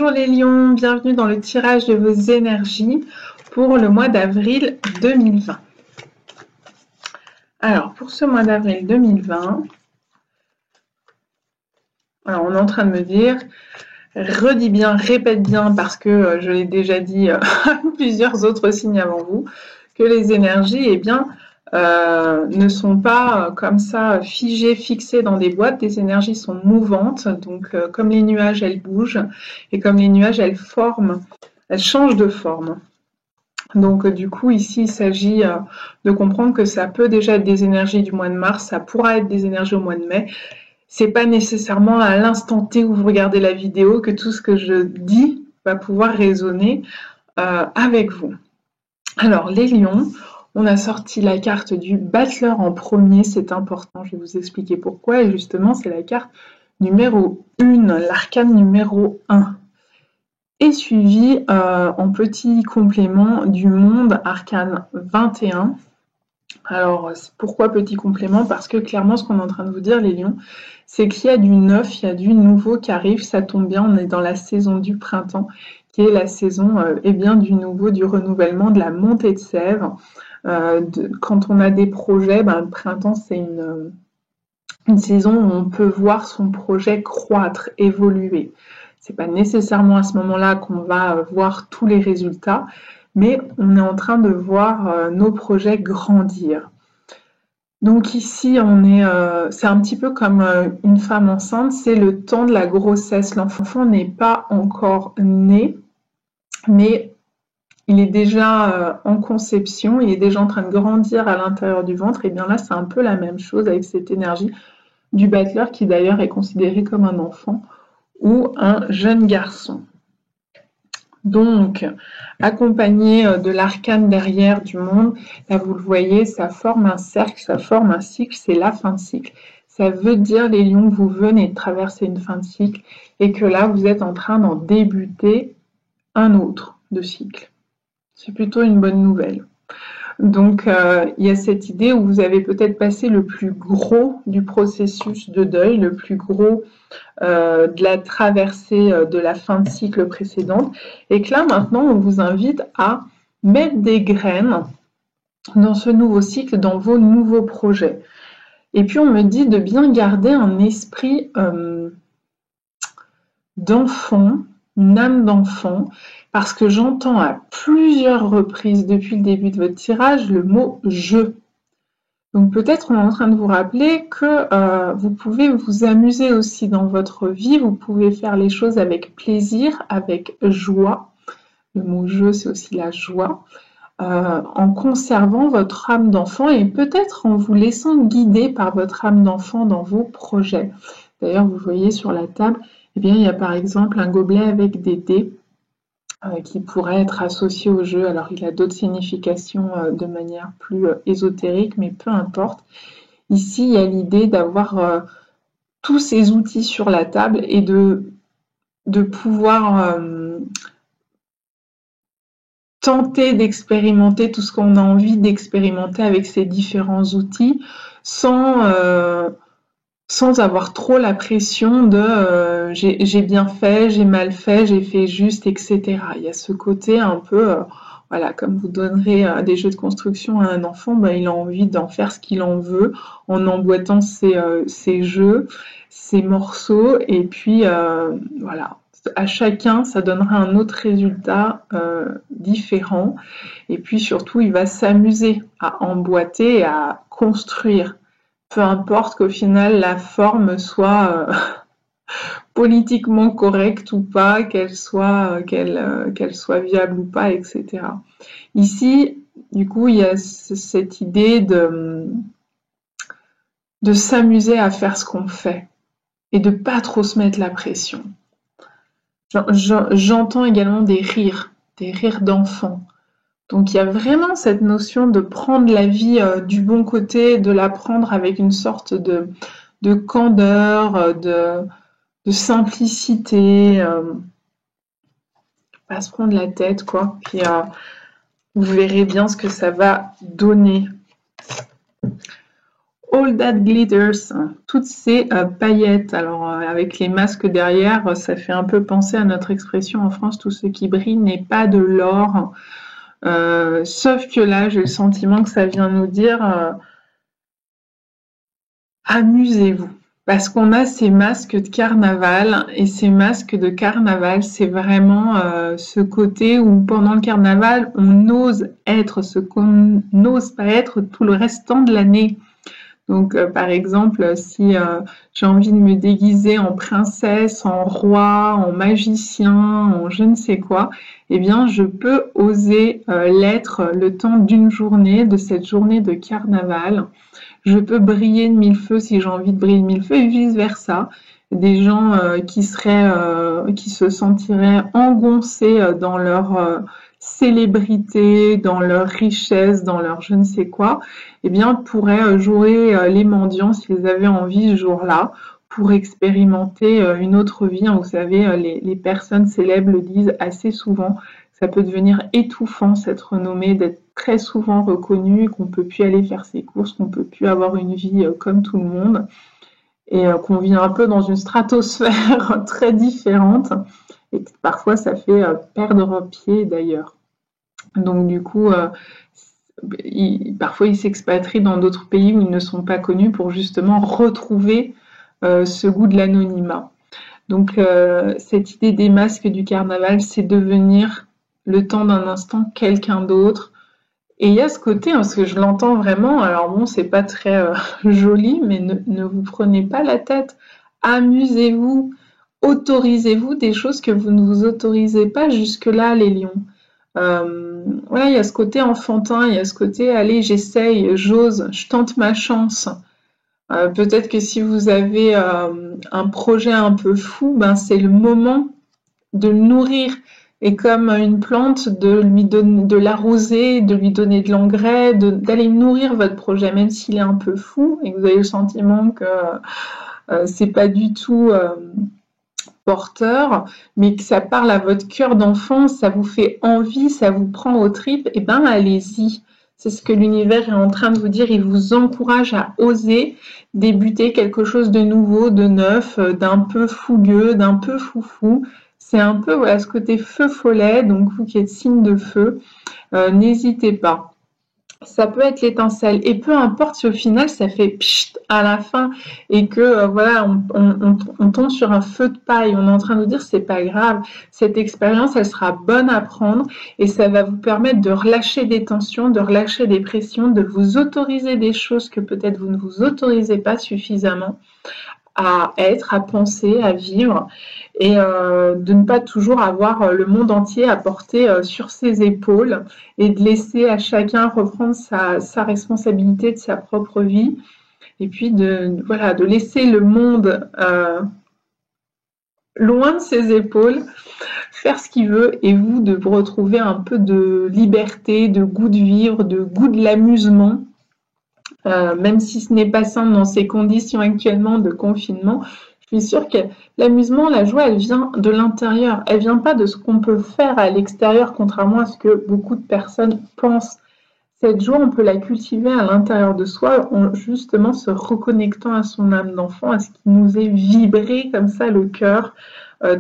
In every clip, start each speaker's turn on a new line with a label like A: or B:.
A: Bonjour les lions, bienvenue dans le tirage de vos énergies pour le mois d'avril 2020. Alors, pour ce mois d'avril 2020, alors on est en train de me dire, redis bien, répète bien, parce que je l'ai déjà dit à plusieurs autres signes avant vous, que les énergies, eh bien, ne sont pas comme ça figées, fixées dans des boîtes. Les énergies sont mouvantes, donc comme les nuages, elles bougent, et comme les nuages, elles changent de forme. Donc du coup, ici, il s'agit de comprendre que ça peut déjà être des énergies du mois de mars, ça pourra être des énergies au mois de mai. C'est pas nécessairement à l'instant T où vous regardez la vidéo que tout ce que je dis va pouvoir résonner avec vous. Alors, les lions, on a sorti la carte du battleur en premier, c'est important, je vais vous expliquer pourquoi. Et justement, c'est la carte numéro 1, l'arcane numéro 1. Et suivi en petit complément du monde arcane 21. Alors, pourquoi petit complément? Parce que clairement, ce qu'on est en train de vous dire, les lions, c'est qu'il y a du neuf, il y a du nouveau qui arrive. Ça tombe bien, on est dans la saison du printemps, qui est la saison eh bien, du nouveau, du renouvellement, de la montée de sève. Quand on a des projets, le printemps, c'est une saison où on peut voir son projet croître, évoluer. C'est pas nécessairement à ce moment-là qu'on va voir tous les résultats, mais on est en train de voir nos projets grandir. Donc ici, c'est un petit peu comme une femme enceinte, c'est le temps de la grossesse. L'enfant n'est pas encore né, mais il est déjà en conception, il est déjà en train de grandir à l'intérieur du ventre. Et bien là, c'est un peu la même chose avec cette énergie du battleur qui d'ailleurs est considéré comme un enfant ou un jeune garçon. Donc, accompagné de l'arcane derrière du monde, là vous le voyez, ça forme un cercle, ça forme un cycle, c'est la fin de cycle. Ça veut dire, les lions, que vous venez de traverser une fin de cycle et que là, vous êtes en train d'en débuter un autre de cycle. C'est plutôt une bonne nouvelle. Donc, il y a cette idée où vous avez peut-être passé le plus gros du processus de deuil, le plus gros de la traversée de la fin de cycle précédente, et que là, maintenant, on vous invite à mettre des graines dans ce nouveau cycle, dans vos nouveaux projets. Et puis, on me dit de bien garder un esprit d'enfant, une âme d'enfant, parce que j'entends à plusieurs reprises depuis le début de votre tirage le mot « je ». Donc peut-être on est en train de vous rappeler que vous pouvez vous amuser aussi dans votre vie, vous pouvez faire les choses avec plaisir, avec joie. Le mot « je », c'est aussi la joie, en conservant votre âme d'enfant et peut-être en vous laissant guider par votre âme d'enfant dans vos projets. D'ailleurs, vous voyez sur la table, eh bien, il y a par exemple un gobelet avec des dés qui pourrait être associé au jeu. Alors, il a d'autres significations de manière plus ésotérique, mais peu importe. Ici, il y a l'idée d'avoir tous ces outils sur la table et de pouvoir tenter d'expérimenter tout ce qu'on a envie d'expérimenter avec ces différents outils sans avoir trop la pression de j'ai bien fait, j'ai mal fait, j'ai fait juste, etc. Il y a ce côté un peu, voilà, comme vous donnerez des jeux de construction à un enfant, il a envie d'en faire ce qu'il en veut, en emboîtant ses jeux, ses morceaux, et puis voilà. À chacun, ça donnera un autre résultat différent. Et puis surtout, il va s'amuser à emboîter et à construire. Peu importe qu'au final la forme soit politiquement correcte ou pas, qu'elle soit viable ou pas, etc. Ici, du coup, il y a cette idée de s'amuser à faire ce qu'on fait et de pas trop se mettre la pression. J'entends également des rires d'enfants. Donc il y a vraiment cette notion de prendre la vie du bon côté, de la prendre avec une sorte de candeur, de simplicité, pas se prendre la tête, quoi. Puis vous verrez bien ce que ça va donner. All that glitters, toutes ces paillettes. Alors avec les masques derrière, ça fait un peu penser à notre expression en France, tout ce qui brille n'est pas de l'or. Sauf que là, j'ai le sentiment que ça vient nous dire amusez-vous. Parce qu'on a ces masques de carnaval, et ces masques de carnaval, c'est vraiment ce côté où pendant le carnaval, on ose être ce qu'on n'ose pas être tout le restant de l'année. Donc, par exemple, si j'ai envie de me déguiser en princesse, en roi, en magicien, en je ne sais quoi, eh bien, je peux oser l'être le temps d'une journée, de cette journée de carnaval. Je peux briller de mille feux si j'ai envie de briller de mille feux et vice versa. Des gens qui se sentiraient engoncés dans leur célébrité, dans leur richesse, dans leur je ne sais quoi, eh bien pourraient jouer les mendiants s'ils avaient envie ce jour-là pour expérimenter une autre vie. Vous savez, les personnes célèbres le disent assez souvent. Ça peut devenir étouffant, cette renommée, d'être très souvent reconnu, qu'on peut plus aller faire ses courses, qu'on peut plus avoir une vie comme tout le monde, et qu'on vit un peu dans une stratosphère très différente, et que parfois ça fait perdre pied d'ailleurs. Donc du coup, parfois ils s'expatrient dans d'autres pays où ils ne sont pas connus pour justement retrouver ce goût de l'anonymat. Donc cette idée des masques du carnaval, c'est devenir le temps d'un instant quelqu'un d'autre. Et il y a ce côté, parce que je l'entends vraiment, alors bon, c'est pas très joli, mais ne vous prenez pas la tête, amusez-vous, autorisez-vous des choses que vous ne vous autorisez pas jusque-là, les lions. Voilà, il y a ce côté enfantin, il y a ce côté, allez, j'essaye, j'ose, je tente ma chance. Peut-être que si vous avez un projet un peu fou, ben c'est le moment de le nourrir. Et comme une plante, de l'arroser, de lui donner de l'engrais, d'aller nourrir votre projet, même s'il est un peu fou et que vous avez le sentiment que c'est pas du tout porteur, mais que ça parle à votre cœur d'enfant, ça vous fait envie, ça vous prend aux tripes, et ben allez-y. C'est ce que l'univers est en train de vous dire. Il vous encourage à oser débuter quelque chose de nouveau, de neuf, d'un peu fougueux, d'un peu foufou. C'est un peu voilà, ce côté feu follet, donc vous qui êtes signe de feu, n'hésitez pas. Ça peut être l'étincelle, et peu importe si au final ça fait pchit à la fin et que voilà on tombe sur un feu de paille, on est en train de vous dire c'est pas grave, cette expérience elle sera bonne à prendre et ça va vous permettre de relâcher des tensions, de relâcher des pressions, de vous autoriser des choses que peut-être vous ne vous autorisez pas suffisamment à être, à penser, à vivre, et de ne pas toujours avoir le monde entier à porter sur ses épaules et de laisser à chacun reprendre sa responsabilité de sa propre vie, et puis de laisser le monde loin de ses épaules, faire ce qu'il veut, et vous de vous retrouver un peu de liberté, de goût de vivre, de goût de l'amusement. Même si ce n'est pas simple dans ces conditions actuellement de confinement, je suis sûre que l'amusement, la joie, elle vient de l'intérieur. Elle vient pas de ce qu'on peut faire à l'extérieur, contrairement à ce que beaucoup de personnes pensent. Cette joie, on peut la cultiver à l'intérieur de soi, en justement se reconnectant à son âme d'enfant, à ce qui nous est vibré comme ça le cœur,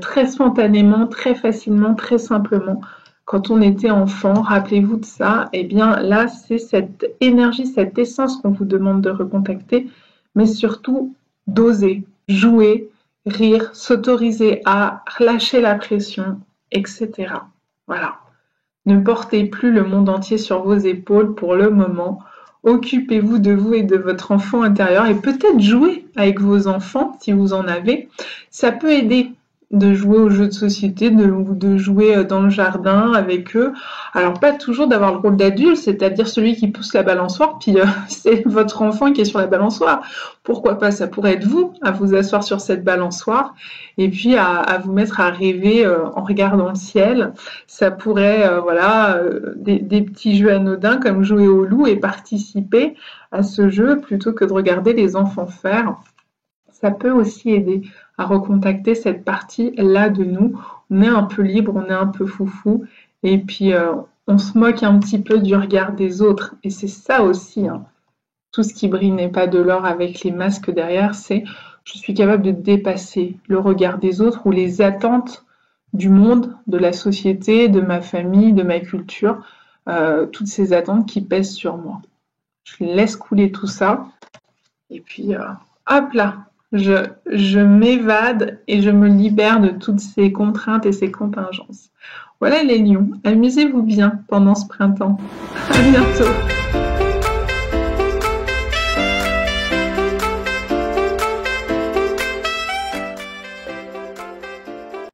A: très spontanément, très facilement, très simplement. Quand on était enfant, rappelez-vous de ça, et bien là, c'est cette énergie, cette essence qu'on vous demande de recontacter, mais surtout d'oser, jouer, rire, s'autoriser à relâcher la pression, etc. Voilà. Ne portez plus le monde entier sur vos épaules pour le moment. Occupez-vous de vous et de votre enfant intérieur, et peut-être jouer avec vos enfants si vous en avez. Ça peut aider de jouer aux jeux de société, ou de jouer dans le jardin avec eux. Alors pas toujours d'avoir le rôle d'adulte, c'est-à-dire celui qui pousse la balançoire, puis c'est votre enfant qui est sur la balançoire. Pourquoi pas, ça pourrait être vous à vous asseoir sur cette balançoire et puis à vous mettre à rêver en regardant le ciel. Ça pourrait, des petits jeux anodins comme jouer au loup et participer à ce jeu plutôt que de regarder les enfants faire. Ça peut aussi aider à recontacter cette partie-là de nous. On est un peu libre, on est un peu foufou, et puis on se moque un petit peu du regard des autres. Et c'est ça aussi, hein. tout ce qui brille n'est pas de l'or avec les masques derrière, c'est je suis capable de dépasser le regard des autres ou les attentes du monde, de la société, de ma famille, de ma culture, toutes ces attentes qui pèsent sur moi. Je laisse couler tout ça et puis hop là, je m'évade et je me libère de toutes ces contraintes et ces contingences. Voilà les lions, amusez-vous bien pendant ce printemps. À bientôt.